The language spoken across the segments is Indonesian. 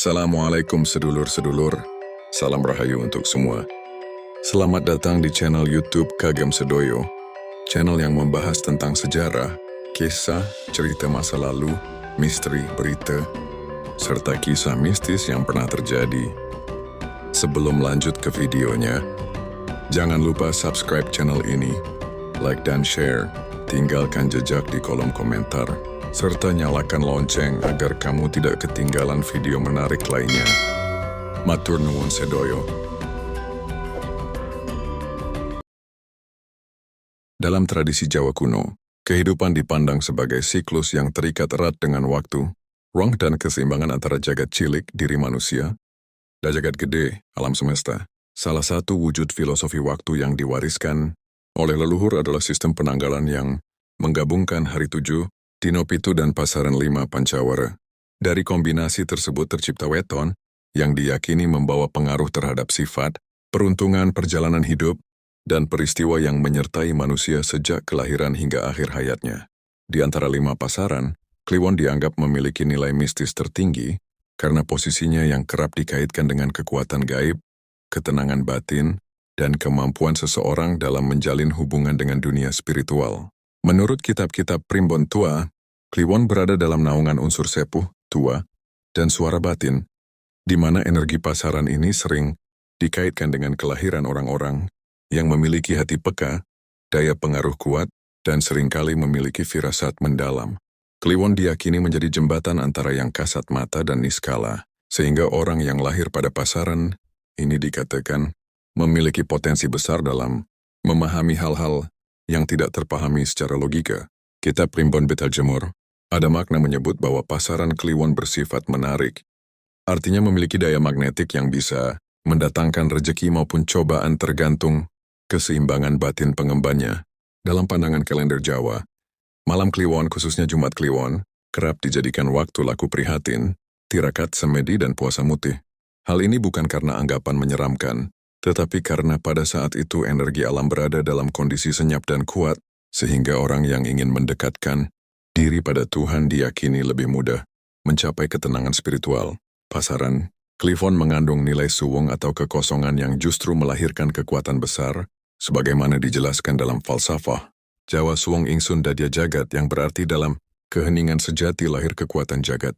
Assalamualaikum sedulur-sedulur, salam rahayu untuk semua. Selamat datang di channel YouTube Kagem Sedoyo, channel yang membahas tentang sejarah, kisah, cerita masa lalu, misteri, berita, serta kisah mistis yang pernah terjadi. Sebelum lanjut ke videonya, jangan lupa subscribe channel ini, like dan share, tinggalkan jejak di kolom komentar, serta nyalakan lonceng agar kamu tidak ketinggalan video menarik lainnya. Matur nuwun sedoyo. Dalam tradisi Jawa kuno, kehidupan dipandang sebagai siklus yang terikat erat dengan waktu, ruang dan keseimbangan antara jagat cilik, diri manusia, dan jagat gede, alam semesta. Salah satu wujud filosofi waktu yang diwariskan oleh leluhur adalah sistem penanggalan yang menggabungkan hari 7, Dino Pitu dan pasaran 5 Pancawara. Dari kombinasi tersebut tercipta weton yang diyakini membawa pengaruh terhadap sifat, peruntungan perjalanan hidup, dan peristiwa yang menyertai manusia sejak kelahiran hingga akhir hayatnya. Di antara 5 pasaran, Kliwon dianggap memiliki nilai mistis tertinggi karena posisinya yang kerap dikaitkan dengan kekuatan gaib, ketenangan batin, dan kemampuan seseorang dalam menjalin hubungan dengan dunia spiritual. Menurut kitab-kitab primbon tua, Kliwon berada dalam naungan unsur sepuh, tua, dan suara batin, di mana energi pasaran ini sering dikaitkan dengan kelahiran orang-orang yang memiliki hati peka, daya pengaruh kuat, dan seringkali memiliki firasat mendalam. Kliwon diyakini menjadi jembatan antara yang kasat mata dan niskala, sehingga orang yang lahir pada pasaran ini dikatakan memiliki potensi besar dalam memahami hal-hal yang tidak terpahami secara logika. Kitab Primbon Betel Jemur ada makna menyebut bahwa pasaran Kliwon bersifat menarik. Artinya memiliki daya magnetik yang bisa mendatangkan rejeki maupun cobaan tergantung keseimbangan batin pengembannya. Dalam pandangan kalender Jawa, malam Kliwon khususnya Jumat Kliwon kerap dijadikan waktu laku prihatin, tirakat, semedi, dan puasa mutih. Hal ini bukan karena anggapan menyeramkan, tetapi karena pada saat itu energi alam berada dalam kondisi senyap dan kuat, sehingga orang yang ingin mendekatkan diri pada Tuhan diyakini lebih mudah mencapai ketenangan spiritual. Pasaran Kliwon mengandung nilai suwung atau kekosongan yang justru melahirkan kekuatan besar, sebagaimana dijelaskan dalam falsafah Jawa Suwung Ingsun Dadya Jagat yang berarti dalam keheningan sejati lahir kekuatan jagat.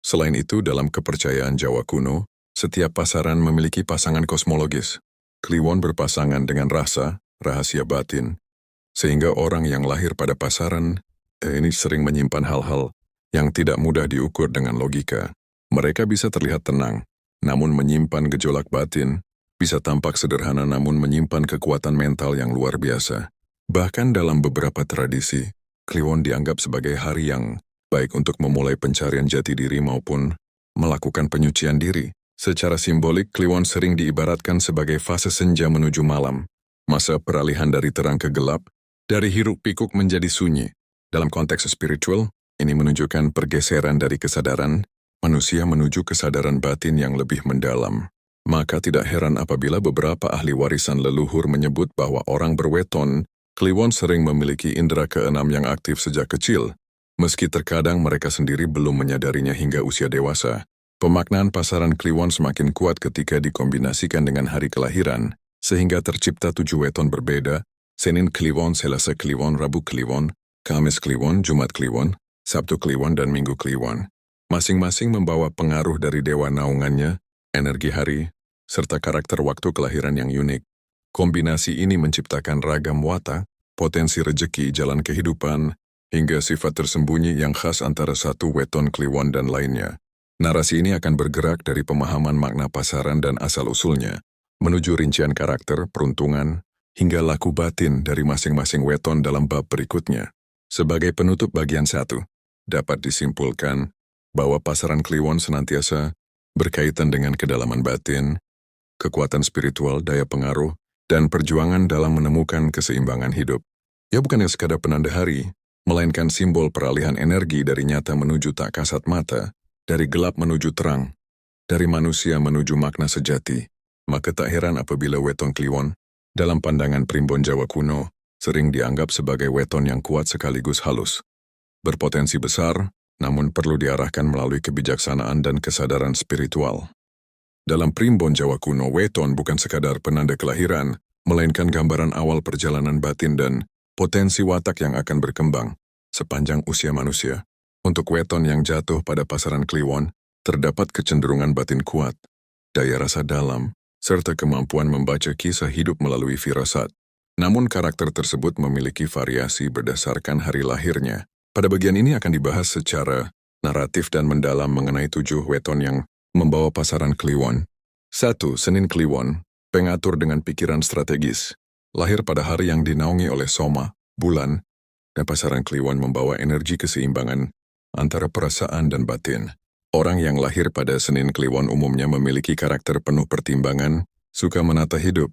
Selain itu, dalam kepercayaan Jawa kuno, setiap pasaran memiliki pasangan kosmologis. Kliwon berpasangan dengan rasa, rahasia batin, sehingga orang yang lahir pada pasaran ini sering menyimpan hal-hal yang tidak mudah diukur dengan logika. Mereka bisa terlihat tenang, namun menyimpan gejolak batin, bisa tampak sederhana namun menyimpan kekuatan mental yang luar biasa. Bahkan dalam beberapa tradisi, Kliwon dianggap sebagai hari yang baik untuk memulai pencarian jati diri maupun melakukan penyucian diri. Secara simbolik, Kliwon sering diibaratkan sebagai fase senja menuju malam, masa peralihan dari terang ke gelap, dari hiruk-pikuk menjadi sunyi. Dalam konteks spiritual, ini menunjukkan pergeseran dari kesadaran manusia menuju kesadaran batin yang lebih mendalam. Maka tidak heran apabila beberapa ahli warisan leluhur menyebut bahwa orang berweton, Kliwon sering memiliki indera keenam yang aktif sejak kecil, meski terkadang mereka sendiri belum menyadarinya hingga usia dewasa. Pemaknaan pasaran Kliwon semakin kuat ketika dikombinasikan dengan hari kelahiran, sehingga tercipta 7 weton berbeda: Senin Kliwon, Selasa Kliwon, Rabu Kliwon, Kamis Kliwon, Jumat Kliwon, Sabtu Kliwon, dan Minggu Kliwon. Masing-masing membawa pengaruh dari dewa naungannya, energi hari, serta karakter waktu kelahiran yang unik. Kombinasi ini menciptakan ragam watak, potensi rejeki, jalan kehidupan, hingga sifat tersembunyi yang khas antara satu weton Kliwon dan lainnya. Narasi ini akan bergerak dari pemahaman makna pasaran dan asal-usulnya, menuju rincian karakter, peruntungan, hingga laku batin dari masing-masing weton dalam bab berikutnya. Sebagai penutup bagian 1, dapat disimpulkan bahwa pasaran Kliwon senantiasa berkaitan dengan kedalaman batin, kekuatan spiritual, daya pengaruh, dan perjuangan dalam menemukan keseimbangan hidup. Ia bukannya sekadar penanda hari, melainkan simbol peralihan energi dari nyata menuju tak kasat mata, dari gelap menuju terang, dari manusia menuju makna sejati. Maka tak heran apabila weton Kliwon, dalam pandangan primbon Jawa kuno, sering dianggap sebagai weton yang kuat sekaligus halus, berpotensi besar, namun perlu diarahkan melalui kebijaksanaan dan kesadaran spiritual. Dalam primbon Jawa kuno, weton bukan sekadar penanda kelahiran, melainkan gambaran awal perjalanan batin dan potensi watak yang akan berkembang sepanjang usia manusia. Untuk weton yang jatuh pada pasaran kliwon, terdapat kecenderungan batin kuat, daya rasa dalam, serta kemampuan membaca kisah hidup melalui firasat. Namun karakter tersebut memiliki variasi berdasarkan hari lahirnya. Pada bagian ini akan dibahas secara naratif dan mendalam mengenai 7 weton yang membawa pasaran kliwon. 1. Senin Kliwon, pengatur dengan pikiran strategis. Lahir pada hari yang dinaungi oleh Soma, bulan, dan pasaran kliwon membawa energi keseimbangan antara perasaan dan batin. Orang yang lahir pada Senin Kliwon umumnya memiliki karakter penuh pertimbangan, suka menata hidup,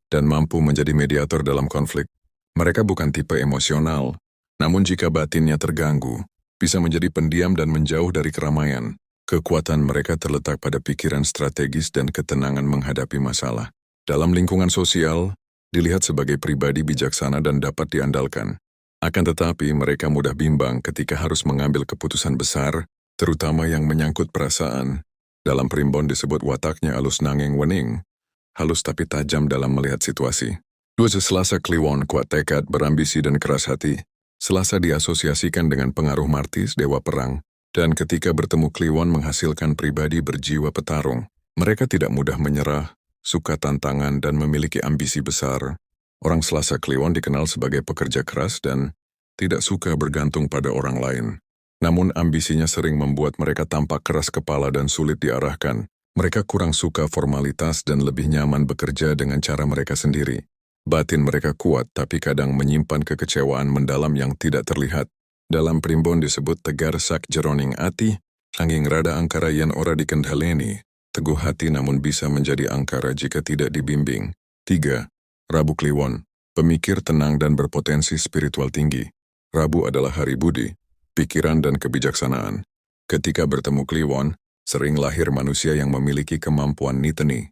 dan mampu menjadi mediator dalam konflik. Mereka bukan tipe emosional, namun jika batinnya terganggu, bisa menjadi pendiam dan menjauh dari keramaian. Kekuatan mereka terletak pada pikiran strategis dan ketenangan menghadapi masalah. Dalam lingkungan sosial, dilihat sebagai pribadi bijaksana dan dapat diandalkan. Akan tetapi, mereka mudah bimbang ketika harus mengambil keputusan besar, terutama yang menyangkut perasaan. Dalam primbon disebut wataknya alus nanging wening, halus tapi tajam dalam melihat situasi. 2. Selasa Kliwon, kuat tekad, berambisi dan keras hati. Selasa diasosiasikan dengan pengaruh Martis, dewa perang, dan ketika bertemu Kliwon menghasilkan pribadi berjiwa petarung. Mereka tidak mudah menyerah, suka tantangan dan memiliki ambisi besar. Orang Selasa Kliwon dikenal sebagai pekerja keras dan tidak suka bergantung pada orang lain. Namun ambisinya sering membuat mereka tampak keras kepala dan sulit diarahkan. Mereka kurang suka formalitas dan lebih nyaman bekerja dengan cara mereka sendiri. Batin mereka kuat tapi kadang menyimpan kekecewaan mendalam yang tidak terlihat. Dalam primbon disebut tegar sak jeroning ati, anging rada angkara yen ora dikendhaleni, teguh hati namun bisa menjadi angkara jika tidak dibimbing. 3. Rabu Kliwon, pemikir tenang dan berpotensi spiritual tinggi. Rabu adalah hari budi, pikiran dan kebijaksanaan. Ketika bertemu Kliwon, sering lahir manusia yang memiliki kemampuan niteni,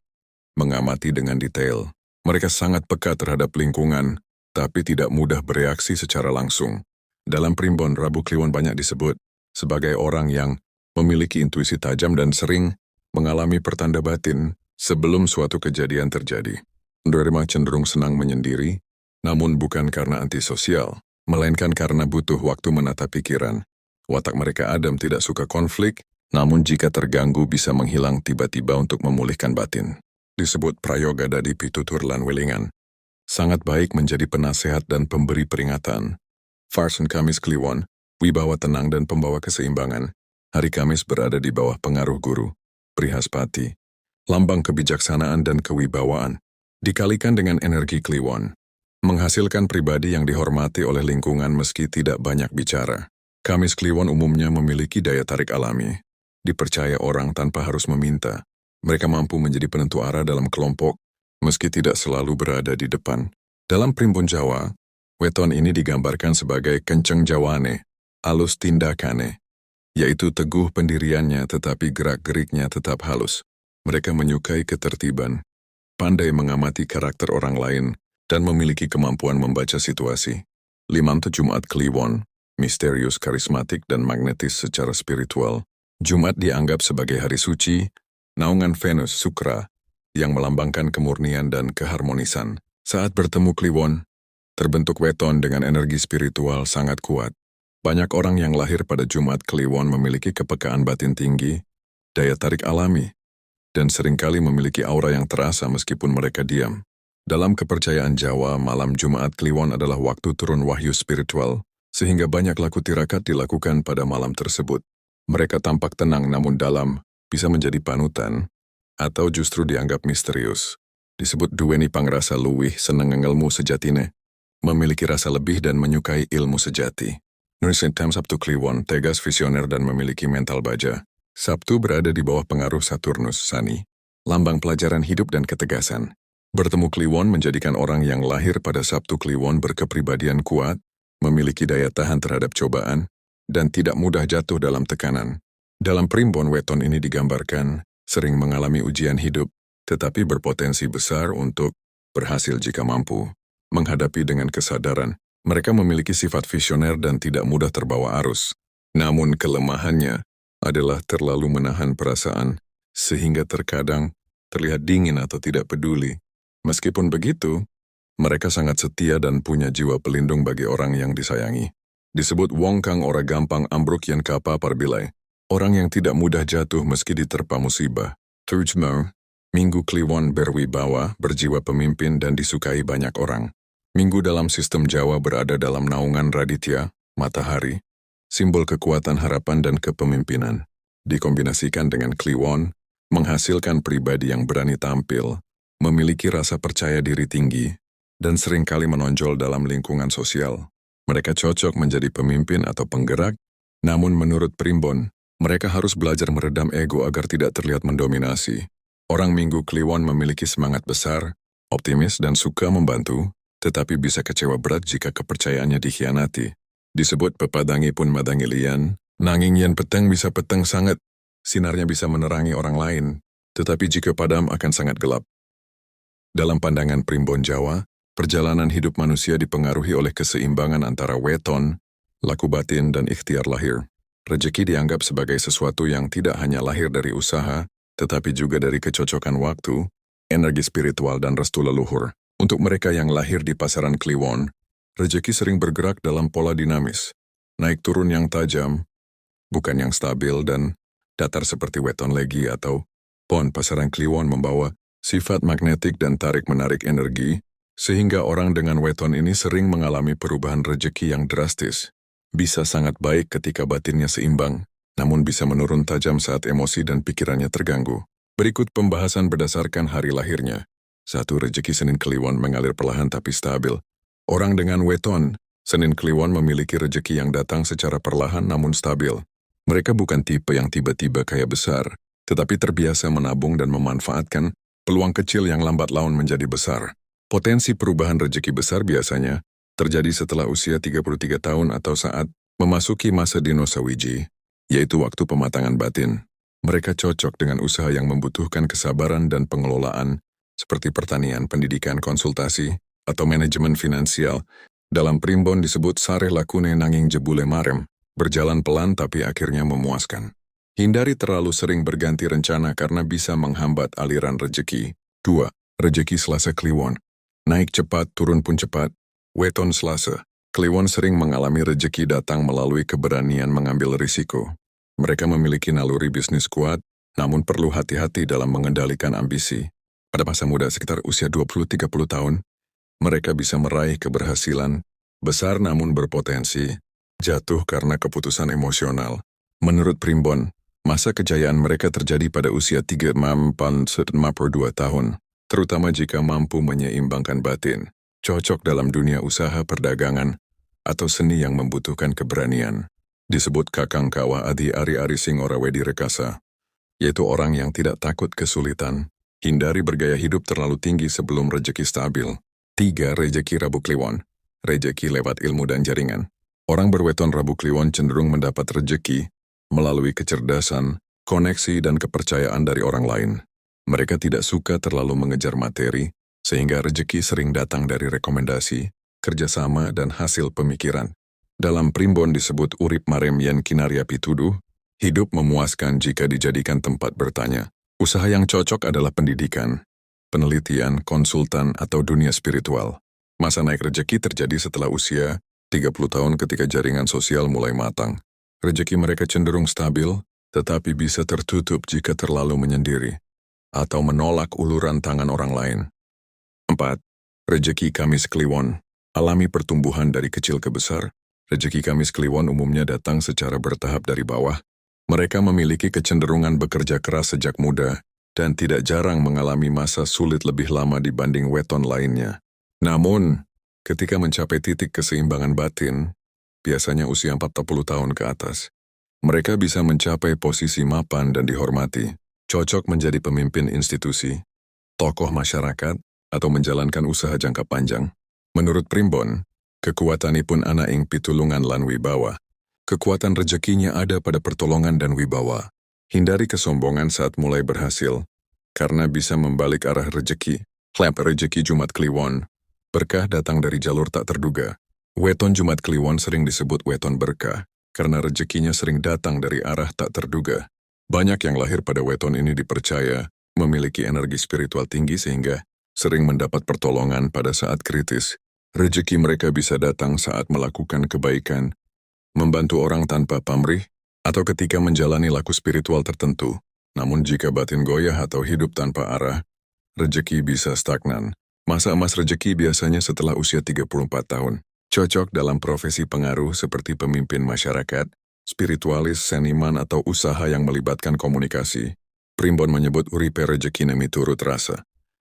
mengamati dengan detail. Mereka sangat peka terhadap lingkungan, tapi tidak mudah bereaksi secara langsung. Dalam primbon, Rabu Kliwon banyak disebut sebagai orang yang memiliki intuisi tajam dan sering mengalami pertanda batin sebelum suatu kejadian terjadi. Menerima cenderung senang menyendiri, namun bukan karena antisosial, melainkan karena butuh waktu menata pikiran. Watak mereka adem, tidak suka konflik, namun jika terganggu bisa menghilang tiba-tiba untuk memulihkan batin. Disebut prayoga dadi pitutur lan welingan. Sangat baik menjadi penasehat dan pemberi peringatan. Farson Kamis Kliwon, wibawa tenang dan pembawa keseimbangan. Hari Kamis berada di bawah pengaruh guru, Brihaspati, lambang kebijaksanaan dan kewibawaan. Dikalikan dengan energi Kliwon, menghasilkan pribadi yang dihormati oleh lingkungan meski tidak banyak bicara. Kamis Kliwon umumnya memiliki daya tarik alami. Dipercaya orang tanpa harus meminta. Mereka mampu menjadi penentu arah dalam kelompok, meski tidak selalu berada di depan. Dalam primbon Jawa, weton ini digambarkan sebagai kenceng jawane, alus tindakane, yaitu teguh pendiriannya tetapi gerak-geriknya tetap halus. Mereka menyukai ketertiban, pandai mengamati karakter orang lain, dan memiliki kemampuan membaca situasi. 5. Jumat Kliwon, misterius, karismatik, dan magnetis secara spiritual. Jumat dianggap sebagai hari suci, naungan Venus Sukra, yang melambangkan kemurnian dan keharmonisan. Saat bertemu Kliwon, terbentuk weton dengan energi spiritual sangat kuat. Banyak orang yang lahir pada Jumat Kliwon memiliki kepekaan batin tinggi, daya tarik alami, dan seringkali memiliki aura yang terasa meskipun mereka diam. Dalam kepercayaan Jawa, malam Jumat Kliwon adalah waktu turun wahyu spiritual, sehingga banyak laku tirakat dilakukan pada malam tersebut. Mereka tampak tenang namun dalam, bisa menjadi panutan, atau justru dianggap misterius. Disebut duweni pangrasa luwih seneng ngelmu sejatine, memiliki rasa lebih dan menyukai ilmu sejati. Nulisan Sabtu Kliwon, tegas, visioner, dan memiliki mental baja. Sabtu berada di bawah pengaruh Saturnus Sani, lambang pelajaran hidup dan ketegasan. Bertemu Kliwon menjadikan orang yang lahir pada Sabtu Kliwon berkepribadian kuat, memiliki daya tahan terhadap cobaan, dan tidak mudah jatuh dalam tekanan. Dalam primbon weton ini digambarkan, sering mengalami ujian hidup, tetapi berpotensi besar untuk berhasil jika mampu. Menghadapi dengan kesadaran, mereka memiliki sifat visioner dan tidak mudah terbawa arus. Namun kelemahannya adalah terlalu menahan perasaan, sehingga terkadang terlihat dingin atau tidak peduli. Meskipun begitu, mereka sangat setia dan punya jiwa pelindung bagi orang yang disayangi. Disebut wong kang ora gampang ambruk yen kapapar bilai. Orang yang tidak mudah jatuh meski diterpa musibah. Terjemah, Minggu Kliwon berwibawa, berjiwa pemimpin dan disukai banyak orang. Minggu dalam sistem Jawa berada dalam naungan Raditya, matahari, simbol kekuatan harapan dan kepemimpinan. Dikombinasikan dengan Kliwon, menghasilkan pribadi yang berani tampil, memiliki rasa percaya diri tinggi, dan seringkali menonjol dalam lingkungan sosial. Mereka cocok menjadi pemimpin atau penggerak, namun menurut Primbon, mereka harus belajar meredam ego agar tidak terlihat mendominasi. Orang Minggu Kliwon memiliki semangat besar, optimis dan suka membantu, tetapi bisa kecewa berat jika kepercayaannya dikhianati. Disebut pepadangi pun madangi lian, nanging yen peteng bisa peteng sangat, sinarnya bisa menerangi orang lain, tetapi jika padam akan sangat gelap. Dalam pandangan Primbon Jawa, perjalanan hidup manusia dipengaruhi oleh keseimbangan antara weton, laku batin dan ikhtiar lahir. Rezeki dianggap sebagai sesuatu yang tidak hanya lahir dari usaha, tetapi juga dari kecocokan waktu, energi spiritual dan restu leluhur. Untuk mereka yang lahir di pasaran Kliwon, rezeki sering bergerak dalam pola dinamis, naik turun yang tajam, bukan yang stabil dan datar seperti weton legi atau pon. Pasaran Kliwon membawa sifat magnetik dan tarik-menarik energi, sehingga orang dengan weton ini sering mengalami perubahan rezeki yang drastis. Bisa sangat baik ketika batinnya seimbang, namun bisa menurun tajam saat emosi dan pikirannya terganggu. Berikut pembahasan berdasarkan hari lahirnya. 1. Rezeki Senin Kliwon mengalir perlahan tapi stabil. Orang dengan weton, Senin Kliwon memiliki rezeki yang datang secara perlahan namun stabil. Mereka bukan tipe yang tiba-tiba kaya besar, tetapi terbiasa menabung dan memanfaatkan peluang kecil yang lambat laun menjadi besar. Potensi perubahan rezeki besar biasanya terjadi setelah usia 33 tahun atau saat memasuki masa dinosa wiji, yaitu waktu pematangan batin. Mereka cocok dengan usaha yang membutuhkan kesabaran dan pengelolaan, seperti pertanian, pendidikan, konsultasi, atau manajemen finansial. Dalam Primbon disebut sare lakune nanging jebule marem, berjalan pelan tapi akhirnya memuaskan. Hindari terlalu sering berganti rencana karena bisa menghambat aliran rezeki. 2. Rezeki Selasa Kliwon. Naik cepat, turun pun cepat. Weton Selasa. Kliwon sering mengalami rezeki datang melalui keberanian mengambil risiko. Mereka memiliki naluri bisnis kuat, namun perlu hati-hati dalam mengendalikan ambisi. Pada masa muda sekitar usia 20-30 tahun, mereka bisa meraih keberhasilan besar namun berpotensi jatuh karena keputusan emosional. Menurut Primbon, masa kejayaan mereka terjadi pada usia 32 tahun, terutama jika mampu menyeimbangkan batin. Cocok dalam dunia usaha perdagangan atau seni yang membutuhkan keberanian. Disebut kakang kawa adi ari-ari sing ora wedi rekasa, yaitu orang yang tidak takut kesulitan. Hindari bergaya hidup terlalu tinggi sebelum rezeki stabil. 3. Rezeki Rabu Kliwon. Rezeki lewat ilmu dan jaringan. Orang berweton Rabu Kliwon cenderung mendapat rezeki melalui kecerdasan, koneksi dan kepercayaan dari orang lain. Mereka tidak suka terlalu mengejar materi, sehingga rezeki sering datang dari rekomendasi, kerjasama dan hasil pemikiran. Dalam Primbon disebut urip marem yen kinarya pituduh, hidup memuaskan jika dijadikan tempat bertanya. Usaha yang cocok adalah pendidikan, penelitian, konsultan, atau dunia spiritual. Masa naik rezeki terjadi setelah usia 30 tahun ketika jaringan sosial mulai matang. Rezeki mereka cenderung stabil, tetapi bisa tertutup jika terlalu menyendiri, atau menolak uluran tangan orang lain. 4. Rezeki Kamis Kliwon. Alami pertumbuhan dari kecil ke besar. Rezeki Kamis Kliwon umumnya datang secara bertahap dari bawah. Mereka memiliki kecenderungan bekerja keras sejak muda, dan tidak jarang mengalami masa sulit lebih lama dibanding weton lainnya. Namun, ketika mencapai titik keseimbangan batin, biasanya usia 40 tahun ke atas, mereka bisa mencapai posisi mapan dan dihormati, cocok menjadi pemimpin institusi, tokoh masyarakat, atau menjalankan usaha jangka panjang. Menurut Primbon, kekuatanipun ana ing pitulungan lan wibawa. Kekuatan rezekinya ada pada pertolongan dan wibawa. Hindari kesombongan saat mulai berhasil, karena bisa membalik arah rezeki. Klep rezeki Jumat Kliwon. Berkah datang dari jalur tak terduga. Weton Jumat Kliwon sering disebut weton berkah. karena rezekinya sering datang dari arah tak terduga. Banyak yang lahir pada weton ini dipercaya memiliki energi spiritual tinggi sehingga sering mendapat pertolongan pada saat kritis. Rezeki mereka bisa datang saat melakukan kebaikan, membantu orang tanpa pamrih, atau ketika menjalani laku spiritual tertentu. Namun jika batin goyah atau hidup tanpa arah, rezeki bisa stagnan. Masa emas rezeki biasanya setelah usia 34 tahun. Cocok dalam profesi pengaruh seperti pemimpin masyarakat, spiritualis, seniman, atau usaha yang melibatkan komunikasi. Primbon menyebut uripe rezeki miturut rasa,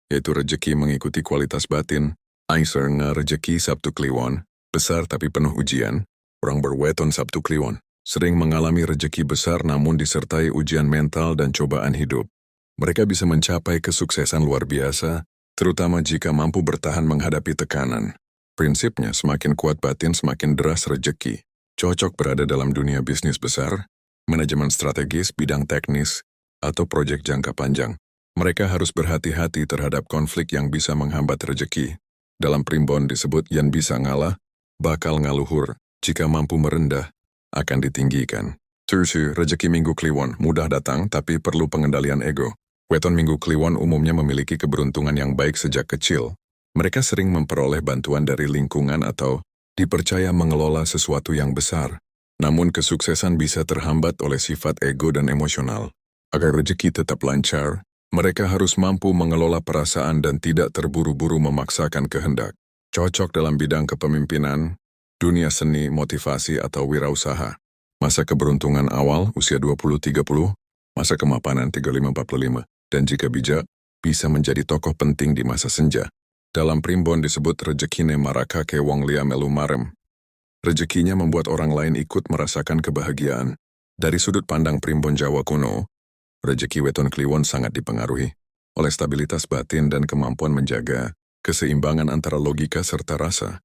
yaitu rezeki mengikuti kualitas batin. Aiser nga rezeki Sabtu Kliwon, besar tapi penuh ujian. Orang berweton Sabtu Kliwon sering mengalami rezeki besar namun disertai ujian mental dan cobaan hidup. Mereka bisa mencapai kesuksesan luar biasa, terutama jika mampu bertahan menghadapi tekanan. Prinsipnya, semakin kuat batin semakin deras rezeki. Cocok berada dalam dunia bisnis besar, manajemen strategis, bidang teknis, atau proyek jangka panjang. Mereka harus berhati-hati terhadap konflik yang bisa menghambat rezeki. Dalam primbon disebut yang bisa ngalah, bakal ngaluhur. Jika mampu merendah, akan ditinggikan. Terus, rezeki Minggu Kliwon mudah datang tapi perlu pengendalian ego. Weton Minggu Kliwon umumnya memiliki keberuntungan yang baik sejak kecil. Mereka sering memperoleh bantuan dari lingkungan atau dipercaya mengelola sesuatu yang besar. Namun kesuksesan bisa terhambat oleh sifat ego dan emosional. Agar rezeki tetap lancar, mereka harus mampu mengelola perasaan dan tidak terburu-buru memaksakan kehendak. Cocok dalam bidang kepemimpinan, dunia seni, motivasi, atau wirausaha. Masa keberuntungan awal usia 20-30, masa kemapanan 35-45, dan jika bijak, bisa menjadi tokoh penting di masa senja. Dalam primbon disebut rezekine maraka ke wong lia melu marem. Rezekinya membuat orang lain ikut merasakan kebahagiaan. Dari sudut pandang primbon Jawa kuno, rezeki weton Kliwon sangat dipengaruhi oleh stabilitas batin dan kemampuan menjaga keseimbangan antara logika serta rasa.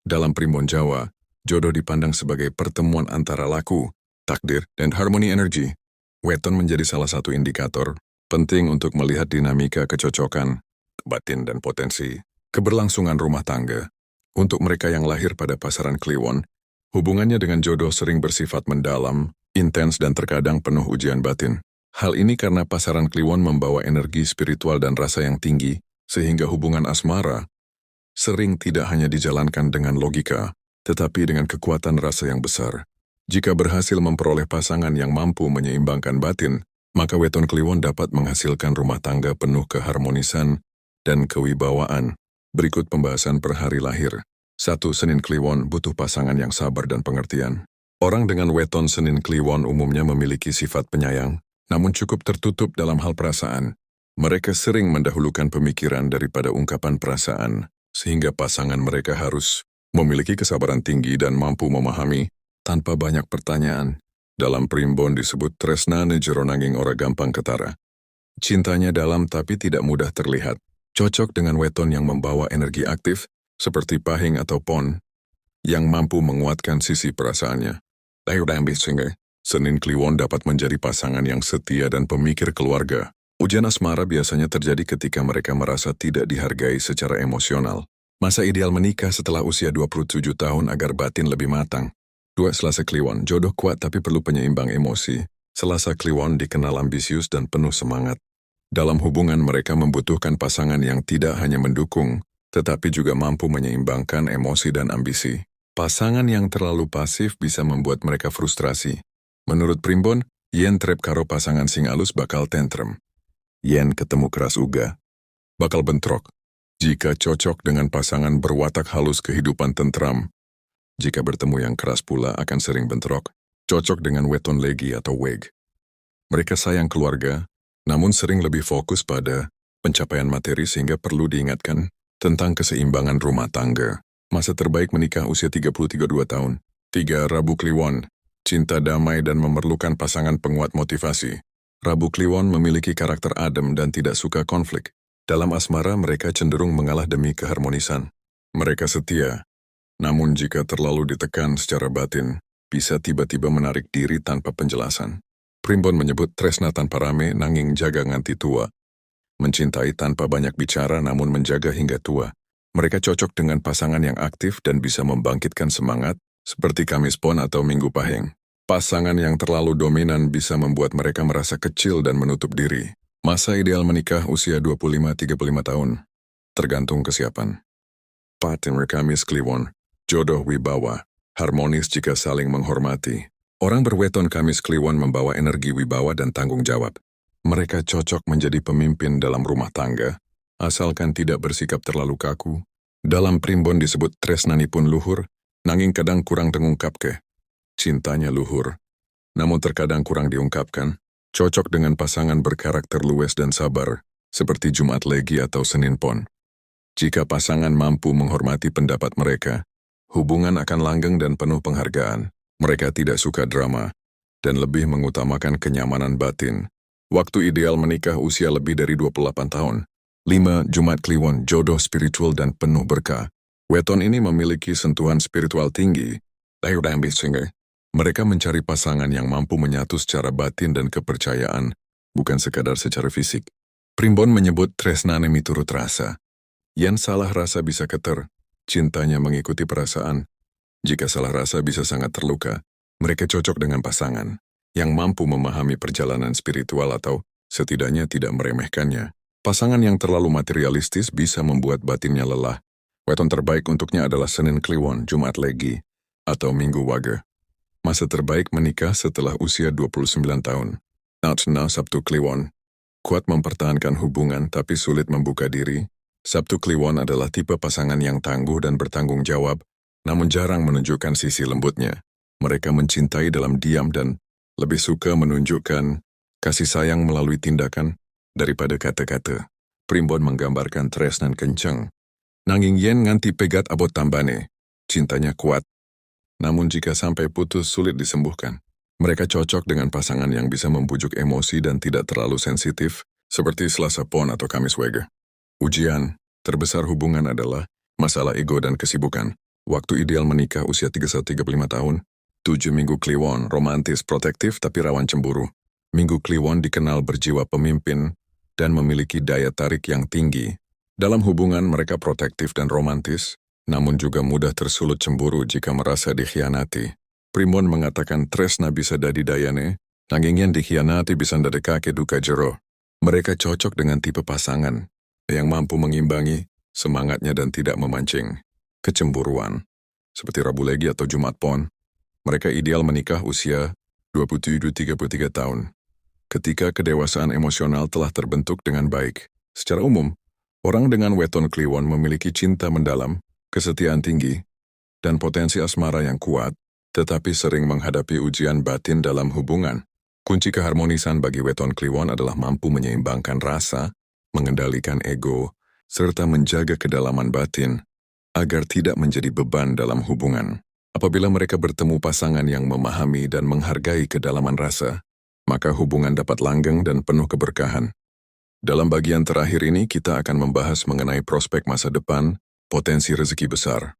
Dalam primbon Jawa, jodoh dipandang sebagai pertemuan antara laku, takdir, dan harmoni energi. Weton menjadi salah satu indikator penting untuk melihat dinamika kecocokan batin dan potensi keberlangsungan rumah tangga. Untuk mereka yang lahir pada pasaran Kliwon, hubungannya dengan jodoh sering bersifat mendalam, intens, dan terkadang penuh ujian batin. Hal ini karena pasaran Kliwon membawa energi spiritual dan rasa yang tinggi, sehingga hubungan asmara sering tidak hanya dijalankan dengan logika, tetapi dengan kekuatan rasa yang besar. Jika berhasil memperoleh pasangan yang mampu menyeimbangkan batin, maka weton Kliwon dapat menghasilkan rumah tangga penuh keharmonisan dan kewibawaan. Berikut pembahasan per hari lahir. 1. Senin Kliwon butuh pasangan yang sabar dan pengertian. Orang dengan weton Senin Kliwon umumnya memiliki sifat penyayang, namun cukup tertutup dalam hal perasaan. Mereka sering mendahulukan pemikiran daripada ungkapan perasaan, sehingga pasangan mereka harus memiliki kesabaran tinggi dan mampu memahami tanpa banyak pertanyaan. Dalam primbon disebut tresnane jero nanging ora gampang ketara. Cintanya dalam tapi tidak mudah terlihat. Cocok dengan weton yang membawa energi aktif, seperti pahing atau pon, yang mampu menguatkan sisi perasaannya. Senin Kliwon dapat menjadi pasangan yang setia dan pemikir keluarga. Ujian asmara biasanya terjadi ketika mereka merasa tidak dihargai secara emosional. Masa ideal menikah setelah usia 27 tahun agar batin lebih matang. 2. Selasa Kliwon, jodoh kuat tapi perlu penyeimbang emosi. Selasa Kliwon dikenal ambisius dan penuh semangat. Dalam hubungan mereka membutuhkan pasangan yang tidak hanya mendukung, tetapi juga mampu menyeimbangkan emosi dan ambisi. Pasangan yang terlalu pasif bisa membuat mereka frustrasi. Menurut primbon, yen trep karo pasangan sing alus bakal tentrem. Yen ketemu keras uga, bakal bentrok. Jika cocok dengan pasangan berwatak halus kehidupan tentram. Jika bertemu yang keras pula akan sering bentrok. Cocok dengan weton legi atau weg. Mereka sayang keluarga, namun sering lebih fokus pada pencapaian materi sehingga perlu diingatkan tentang keseimbangan rumah tangga. Masa terbaik menikah usia 33-2 tahun. 3. Rabu Kliwon, cinta damai dan memerlukan pasangan penguat motivasi. Rabu Kliwon memiliki karakter adem dan tidak suka konflik. Dalam asmara mereka cenderung mengalah demi keharmonisan. Mereka setia, namun jika terlalu ditekan secara batin, bisa tiba-tiba menarik diri tanpa penjelasan. Primbon menyebut tresna tanpa rame nanging jaga nganti tua. Mencintai tanpa banyak bicara namun menjaga hingga tua. Mereka cocok dengan pasangan yang aktif dan bisa membangkitkan semangat Seperti Kamis Pon atau Minggu Pahing. Pasangan yang terlalu dominan bisa membuat mereka merasa kecil dan menutup diri. Masa ideal menikah usia 25-35 tahun. Tergantung kesiapan. Pattern Kamis Kliwon. Jodoh wibawa. Harmonis jika saling menghormati. Orang berweton Kamis Kliwon membawa energi wibawa dan tanggung jawab. Mereka cocok menjadi pemimpin dalam rumah tangga, asalkan tidak bersikap terlalu kaku. Dalam primbon disebut tresnani pun luhur, nanging kadang kurang dengungkapke. Cintanya luhur, namun terkadang kurang diungkapkan, cocok dengan pasangan berkarakter luwes dan sabar, seperti Jumat Legi atau Senin Pon. Jika pasangan mampu menghormati pendapat mereka, hubungan akan langgeng dan penuh penghargaan. Mereka tidak suka drama, dan lebih mengutamakan kenyamanan batin. Waktu ideal menikah usia lebih dari 28 tahun. 5. Jumat Kliwon, jodoh spiritual dan penuh berkah. Weton ini memiliki sentuhan spiritual tinggi. Mereka mencari pasangan yang mampu menyatu secara batin dan kepercayaan, bukan sekadar secara fisik. Primbon menyebut tresnane miturut rasa. Yang salah rasa bisa keter, cintanya mengikuti perasaan. Jika salah rasa bisa sangat terluka, mereka cocok dengan pasangan yang mampu memahami perjalanan spiritual atau setidaknya tidak meremehkannya. Pasangan yang terlalu materialistis bisa membuat batinnya lelah. Weton terbaik untuknya adalah Senin Kliwon, Jumat Legi, atau Minggu Wage. Masa terbaik menikah setelah usia 29 tahun. Now Sabtu Kliwon. Kuat mempertahankan hubungan tapi sulit membuka diri. Sabtu Kliwon adalah tipe pasangan yang tangguh dan bertanggung jawab, namun jarang menunjukkan sisi lembutnya. Mereka mencintai dalam diam dan lebih suka menunjukkan kasih sayang melalui tindakan daripada kata-kata. Primbon menggambarkan tresnan kencang. Nanging yen nganti pegat abot tambane. Cintanya kuat. Namun jika sampai putus sulit disembuhkan. Mereka cocok dengan pasangan yang bisa membujuk emosi dan tidak terlalu sensitif, seperti Selasa Pon atau Kamis Wege. Ujian terbesar hubungan adalah masalah ego dan kesibukan. Waktu ideal menikah usia 31-35 tahun. 7 Minggu Kliwon, romantis, protektif tapi rawan cemburu. Minggu Kliwon dikenal berjiwa pemimpin dan memiliki daya tarik yang tinggi. Dalam hubungan mereka protektif dan romantis, namun juga mudah tersulut cemburu jika merasa dikhianati. Primbon mengatakan tresna bisa dadi dayane, nanging yen dikhianati bisa ndadekake duka jero. Mereka cocok dengan tipe pasangan yang mampu mengimbangi semangatnya dan tidak memancing kecemburuan. Seperti Rabu Legi atau Jumat Pon, mereka ideal menikah usia 27-33 tahun. Ketika kedewasaan emosional telah terbentuk dengan baik. Secara umum, orang dengan weton Kliwon memiliki cinta mendalam, kesetiaan tinggi, dan potensi asmara yang kuat, tetapi sering menghadapi ujian batin dalam hubungan. Kunci keharmonisan bagi weton Kliwon adalah mampu menyeimbangkan rasa, mengendalikan ego, serta menjaga kedalaman batin, agar tidak menjadi beban dalam hubungan. Apabila mereka bertemu pasangan yang memahami dan menghargai kedalaman rasa, maka hubungan dapat langgeng dan penuh keberkahan. Dalam bagian terakhir ini kita akan membahas mengenai prospek masa depan, potensi rezeki besar,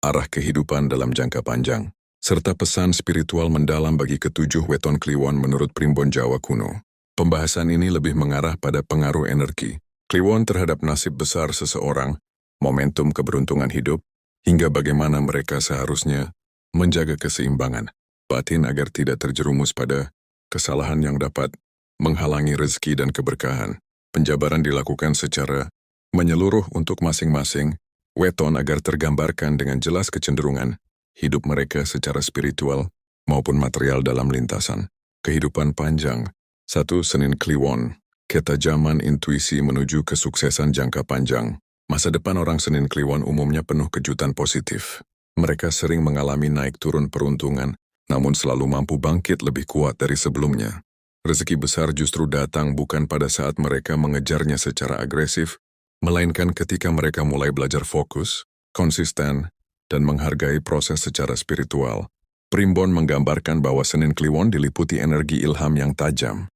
arah kehidupan dalam jangka panjang, serta pesan spiritual mendalam bagi ketujuh weton Kliwon menurut primbon Jawa kuno. Pembahasan ini lebih mengarah pada pengaruh energi Kliwon terhadap nasib besar seseorang, momentum keberuntungan hidup, hingga bagaimana mereka seharusnya menjaga keseimbangan batin agar tidak terjerumus pada kesalahan yang dapat menghalangi rezeki dan keberkahan. Penjabaran dilakukan secara menyeluruh untuk masing-masing weton agar tergambarkan dengan jelas kecenderungan hidup mereka secara spiritual maupun material dalam lintasan kehidupan panjang. 1. Senin Kliwon, ketajaman intuisi menuju kesuksesan jangka panjang. Masa depan orang Senin Kliwon umumnya penuh kejutan positif. Mereka sering mengalami naik turun peruntungan, namun selalu mampu bangkit lebih kuat dari sebelumnya. Rezeki besar justru datang bukan pada saat mereka mengejarnya secara agresif, melainkan ketika mereka mulai belajar fokus, konsisten, dan menghargai proses secara spiritual. Primbon menggambarkan bahwa Senin Kliwon diliputi energi ilham yang tajam.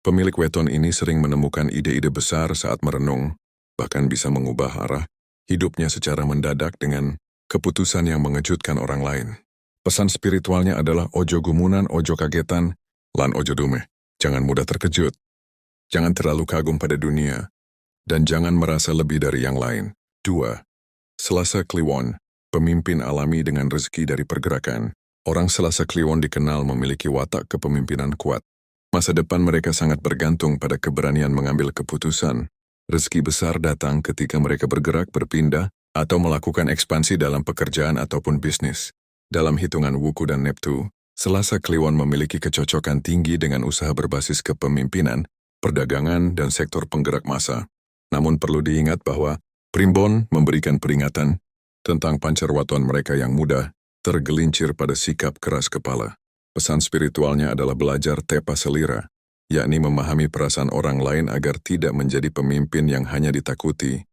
Pemilik weton ini sering menemukan ide-ide besar saat merenung, bahkan bisa mengubah arah hidupnya secara mendadak dengan keputusan yang mengejutkan orang lain. Pesan spiritualnya adalah ojo gumunan, ojo kagetan, lan ojo dume. Jangan mudah terkejut. Jangan terlalu kagum pada dunia. Dan jangan merasa lebih dari yang lain. 2. Selasa Kliwon, pemimpin alami dengan rezeki dari pergerakan. Orang Selasa Kliwon dikenal memiliki watak kepemimpinan kuat. Masa depan mereka sangat bergantung pada keberanian mengambil keputusan. Rezeki besar datang ketika mereka bergerak, berpindah, atau melakukan ekspansi dalam pekerjaan ataupun bisnis. Dalam hitungan Wuku dan Neptu, Selasa Kliwon memiliki kecocokan tinggi dengan usaha berbasis kepemimpinan, perdagangan, dan sektor penggerak massa. Namun perlu diingat bahwa Primbon memberikan peringatan tentang pancarwatuan mereka yang mudah tergelincir pada sikap keras kepala. Pesan spiritualnya adalah belajar tepa selira, yakni memahami perasaan orang lain agar tidak menjadi pemimpin yang hanya ditakuti,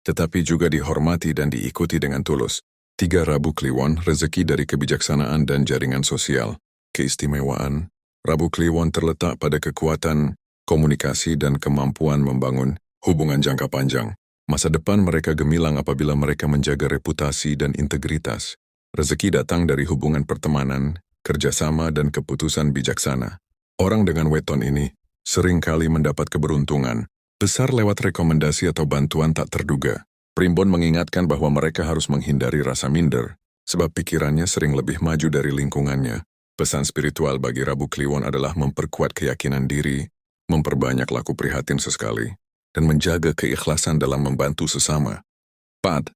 tetapi juga dihormati dan diikuti dengan tulus. 3 Rabu Kliwon, rezeki dari kebijaksanaan dan jaringan sosial. Keistimewaan Rabu Kliwon terletak pada kekuatan komunikasi dan kemampuan membangun hubungan jangka panjang. Masa depan mereka gemilang apabila mereka menjaga reputasi dan integritas. Rezeki datang dari hubungan pertemanan, kerjasama, dan keputusan bijaksana. Orang dengan weton ini seringkali mendapat keberuntungan besar lewat rekomendasi atau bantuan tak terduga. Primbon mengingatkan bahwa mereka harus menghindari rasa minder, sebab pikirannya sering lebih maju dari lingkungannya. Pesan spiritual bagi Rabu Kliwon adalah memperkuat keyakinan diri, memperbanyak laku prihatin sesekali, dan menjaga keikhlasan dalam membantu sesama. 4.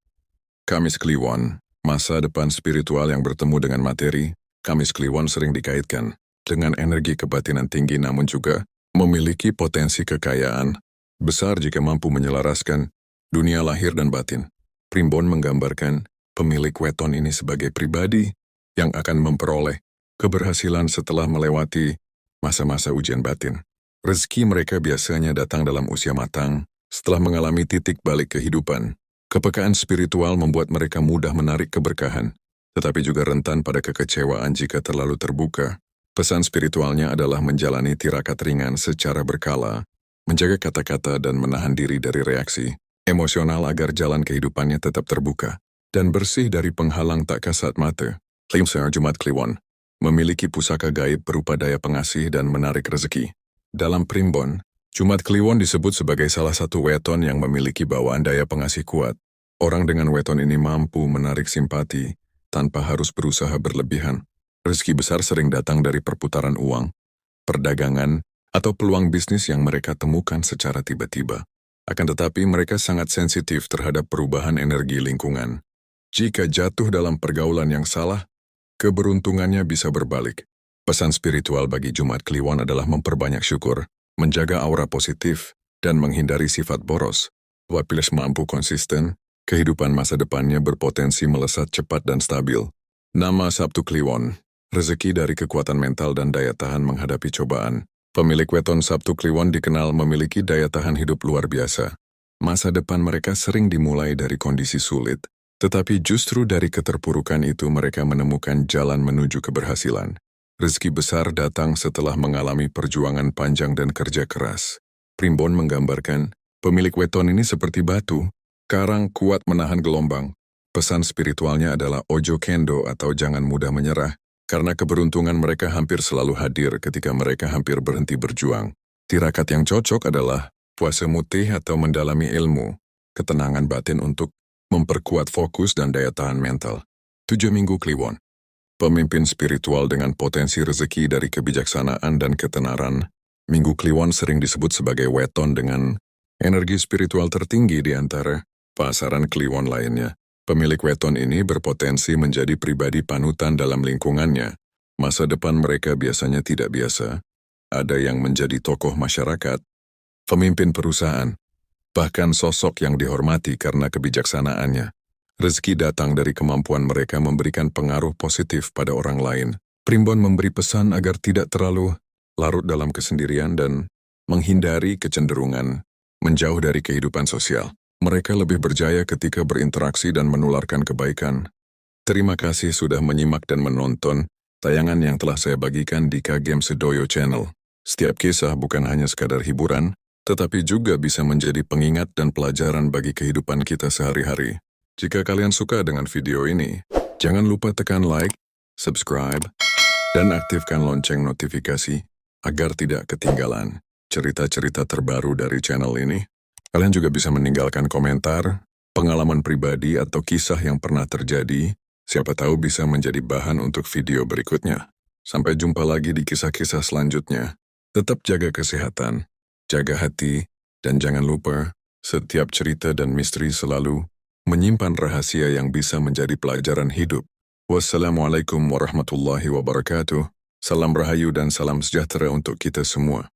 Kamis Kliwon, masa depan spiritual yang bertemu dengan materi. Kamis Kliwon sering dikaitkan dengan energi kebatinan tinggi namun juga memiliki potensi kekayaan besar jika mampu menyelaraskan dunia lahir dan batin. Primbon menggambarkan pemilik weton ini sebagai pribadi yang akan memperoleh keberhasilan setelah melewati masa-masa ujian batin. Rezeki mereka biasanya datang dalam usia matang setelah mengalami titik balik kehidupan. Kepekaan spiritual membuat mereka mudah menarik keberkahan, tetapi juga rentan pada kekecewaan jika terlalu terbuka. Pesan spiritualnya adalah menjalani tirakat ringan secara berkala, menjaga kata-kata dan menahan diri dari reaksi emosional agar jalan kehidupannya tetap terbuka dan bersih dari penghalang tak kasat mata. Limser Jumat Kliwon memiliki pusaka gaib berupa daya pengasih dan menarik rezeki. Dalam Primbon, Jumat Kliwon disebut sebagai salah satu weton yang memiliki bawaan daya pengasih kuat. Orang dengan weton ini mampu menarik simpati tanpa harus berusaha berlebihan. Rezeki besar sering datang dari perputaran uang, perdagangan, atau peluang bisnis yang mereka temukan secara tiba-tiba. Akan tetapi mereka sangat sensitif terhadap perubahan energi lingkungan. Jika jatuh dalam pergaulan yang salah, keberuntungannya bisa berbalik. Pesan spiritual bagi Jumat Kliwon adalah memperbanyak syukur, menjaga aura positif, dan menghindari sifat boros. Apabila mampu konsisten, kehidupan masa depannya berpotensi melesat cepat dan stabil. Nama Sabtu Kliwon, rezeki dari kekuatan mental dan daya tahan menghadapi cobaan. Pemilik weton Sabtu Kliwon dikenal memiliki daya tahan hidup luar biasa. Masa depan mereka sering dimulai dari kondisi sulit, tetapi justru dari keterpurukan itu mereka menemukan jalan menuju keberhasilan. Rezeki besar datang setelah mengalami perjuangan panjang dan kerja keras. Primbon menggambarkan, pemilik weton ini seperti batu, karang kuat menahan gelombang. Pesan spiritualnya adalah ojo kendo atau jangan mudah menyerah, karena keberuntungan mereka hampir selalu hadir ketika mereka hampir berhenti berjuang. Tirakat yang cocok adalah puasa mutih atau mendalami ilmu, ketenangan batin untuk memperkuat fokus dan daya tahan mental. 7 Minggu Kliwon. Pemimpin spiritual dengan potensi rezeki dari kebijaksanaan dan ketenaran. Minggu Kliwon sering disebut sebagai weton dengan energi spiritual tertinggi di antara pasaran Kliwon lainnya. Pemilik weton ini berpotensi menjadi pribadi panutan dalam lingkungannya. Masa depan mereka biasanya tidak biasa. Ada yang menjadi tokoh masyarakat, pemimpin perusahaan, bahkan sosok yang dihormati karena kebijaksanaannya. Rezeki datang dari kemampuan mereka memberikan pengaruh positif pada orang lain. Primbon memberi pesan agar tidak terlalu larut dalam kesendirian dan menghindari kecenderungan menjauh dari kehidupan sosial. Mereka lebih berjaya ketika berinteraksi dan menularkan kebaikan. Terima kasih sudah menyimak dan menonton tayangan yang telah saya bagikan di Kagem Sedoyo Channel. Setiap kisah bukan hanya sekadar hiburan, tetapi juga bisa menjadi pengingat dan pelajaran bagi kehidupan kita sehari-hari. Jika kalian suka dengan video ini, jangan lupa tekan like, subscribe, dan aktifkan lonceng notifikasi agar tidak ketinggalan cerita-cerita terbaru dari channel ini. Kalian juga bisa meninggalkan komentar pengalaman pribadi atau kisah yang pernah terjadi, siapa tahu bisa menjadi bahan untuk video berikutnya. Sampai jumpa lagi di kisah-kisah selanjutnya. Tetap jaga kesehatan, jaga hati, dan jangan lupa, setiap cerita dan misteri selalu menyimpan rahasia yang bisa menjadi pelajaran hidup. Wassalamualaikum warahmatullahi wabarakatuh. Salam rahayu dan salam sejahtera untuk kita semua.